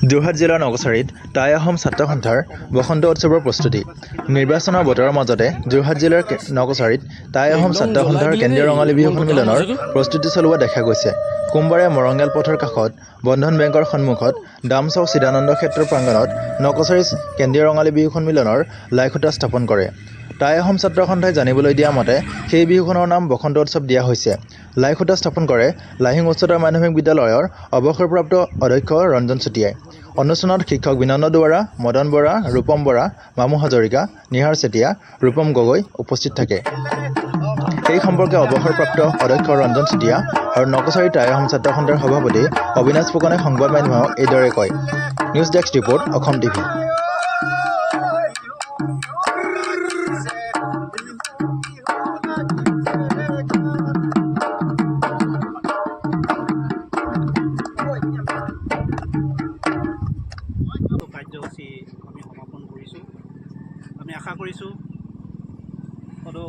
যোৰহাট জিলাৰ নগচাৰীত টাই আহোম ছাত্ৰ সন্থাৰ বসন্ত উৎসৱৰ প্ৰস্তুতি। নিৰ্বাচনৰ বতৰৰ মাজতে যোৰহাট জিলাৰ নগচাৰীত টাই আহোম ছাত্ৰ সন্থাৰ কেন্দ্ৰীয় ৰঙালী বিহু সন্মিলনৰ প্ৰস্তুতি চলোৱা দেখা গৈছে। সোমবাৰে মৰঙীয়াল পথৰ কাষত বন্ধন বেংকৰ সন্মুখত ডামচাও চিদানন্দ ক্ষেত্ৰৰ প্ৰাংগণত নগচাৰী কেন্দ্ৰীয় ৰঙালী বিহু সন্মিলনৰ লাইখুঁটা স্থাপন কৰে। টাই আহোম ছাত্ৰ সন্থাই জানিবলৈ দিয়া মতে সেই বিহুখনৰ নাম বসন্ত উৎসৱ দিয়া হৈছে। লাইখুঁটা স্থাপন কৰে লাহিং উচ্চতৰ মাধ্যমিক বিদ্যালয়ৰ অৱসৰপ্ৰাপ্ত অধ্যক্ষ ৰঞ্জন চুতীয়াই। অনুষ্ঠানত শিক্ষক বিনন্দ দুৱাৰা, মদন বৰা, ৰূপম বৰা, মামু হাজৰিকা, নিহাৰ চেতিয়া, ৰূপম গগৈ উপস্থিত থাকে। এই সম্পৰ্কে অৱসৰপ্ৰাপ্ত অধ্যক্ষ ৰঞ্জন চুতীয়া আৰু নগচাৰী টাই আহোম ছাত্ৰ সন্থাৰ সভাপতি অবিনাশ ফুকনে সংবাদ মাধ্যমক এইদৰে কয়। News desk report, Assam TV. কাৰ্যসূচী আমি সমাপন কৰিছোঁ। আমি আশা কৰিছোঁ সদৌ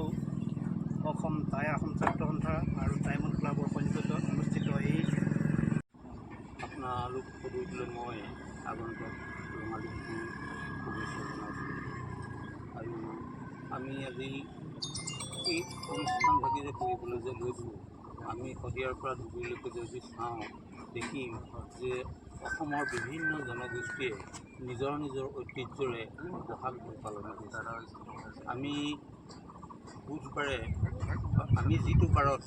অসম টাই আহোম ছাত্ৰ সন্থা আৰু ডায়মণ্ড ক্লাবৰ সংযুক্ত অনুষ্ঠিত এই আপোনালোক সদৌলৈ মই আগন্তুক ৰঙালী বিহুৰ শুভেচ্ছা জনাইছোঁ। আৰু আমি আজি এই অনুষ্ঠানভাগি যে কৰিবলৈ যে লৈছোঁ, আমি শদিয়াৰ পৰা ধুবুৰীলৈকে যদি চাওঁ দেখিম যে অসমৰ বিভিন্ন জনগোষ্ঠীয়ে নিজৰ নিজৰ ঐতিহ্যৰে বহাগ বিহু পালন কৰিছে। আমি বুধবাৰে আমি যিটো পাৰত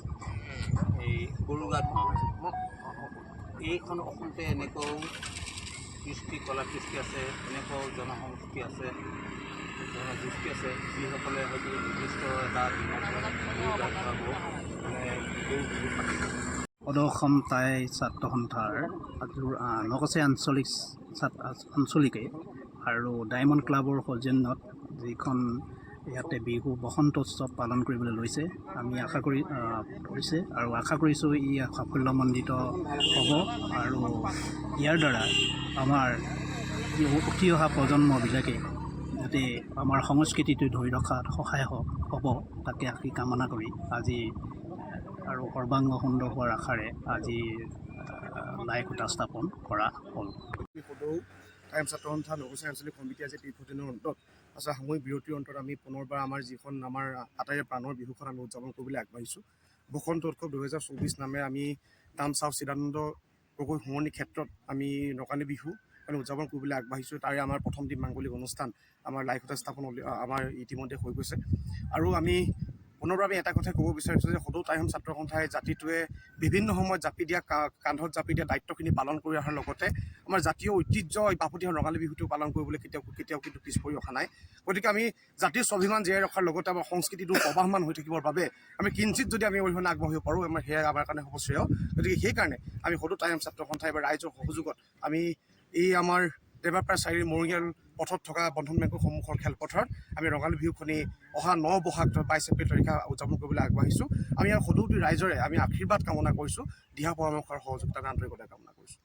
এই গৰু গা ধুৱাওঁ, এইখন অসমতে এনেকুৱাও কৃষ্টি কলাকৃষ্টি আছে, এনেকুৱাও জনসংস্কৃতি আছে, জনগোষ্ঠী আছে, যিসকলে হয়তো নিৰ্দিষ্ট এটা দিনত গৰু গা ধুৱাব গৰু বিহু পাতিব। সদৌ অসম টাই ছাত্ৰ সন্থাৰ নগচাৰী আঞ্চলিকে আৰু ডায়মণ্ড ক্লাবৰ সৌজন্যত যিখন ইয়াতে বিহু বসন্ত উৎসৱ পালন কৰিবলৈ লৈছে, আমি আশা কৰিছোঁ ই সাফল্যমণ্ডিত হ'ব আৰু ইয়াৰ দ্বাৰা আমাৰ উঠি অহা প্ৰজন্মবিলাকে যাতে আমাৰ সংস্কৃতিটো ধৰি ৰখাত সহায় হ'ব, তাকে আমি কামনা কৰি আজি আৰু সৰ্বাংগ সুন্দৰ হোৱাৰ আশাৰে আজি লাইখুঁটা স্থাপন কৰা হ'ল। সদৌ টাইম ছাত্ৰ সন্থা নগচাৰী আঞ্চলিক সমিতি আজি দীৰ্ঘদিনৰ অন্তত সাময়িক বিৰতিৰ অন্তত আমি পুনৰবাৰ আমাৰ যিখন আমাৰ আটাইৰে প্ৰাণৰ বিহুখন আমি উদযাপন কৰিবলৈ আগবাঢ়িছোঁ। বসন্ত উৎসৱ 2024 নামেৰে আমি ডামচাও চিদানন্দ গগৈ শুৱনি ক্ষেত্ৰত আমি ৰঙালী বিহু আমি উদযাপন কৰিবলৈ আগবাঢ়িছোঁ। তাৰে আমাৰ প্ৰথম দিন মাংগলিক অনুষ্ঠান আমাৰ লাইখুঁটা স্থাপন আমাৰ ইতিমধ্যে হৈ গৈছে। আৰু আমি পুনৰবাৰ আমি এটা কথা ক'ব বিচাৰিছোঁ যে সদৌ টাই আহোম ছাত্ৰ সন্থাই জাতিটোৱে বিভিন্ন সময়ত কান্ধত জাপি দিয়া দায়িত্বখিনি পালন কৰি অহাৰ লগতে আমাৰ জাতীয় ঐতিহ্য বাপতিসাহোন ৰঙালী বিহুটো পালন কৰিবলৈ কেতিয়াও কিন্তু পিছ পৰি অহা নাই। গতিকে আমি জাতীয় স্বাভিমান জীয়াই ৰখাৰ লগতে আমাৰ সংস্কৃতিটো প্ৰবাহমান হৈ থাকিবৰ বাবে আমি কিঞ্চিত যদি আমি অৰিহণা আগবাঢ়িব পাৰোঁ, সেয়াই আমাৰ কাৰণে হ'ব শ্ৰেয়। গতিকে সেইকাৰণে আমি সদৌ টাই আহোম ছাত্ৰ সন্থাই বা ৰাইজৰ সহযোগত আমি এই আমাৰ দেৱাপাৰা চাৰিআলি মৰঙীয়াল পথত থকা বন্ধন বেংকৰ সন্মুখৰ খেলপথাৰত আমি ৰঙালী বিহুখনি অহা 9 বহাগ 22 এপ্ৰিল তাৰিখে উদযাপন কৰিবলৈ আগবাঢ়িছোঁ। আমি আৰু সদৌটি ৰাইজৰে আমি আশীৰ্বাদ কামনা কৰিছোঁ, দিহা পৰামৰ্শৰ সহযোগিতা আন্তৰিকতাৰে কামনা কৰিছোঁ।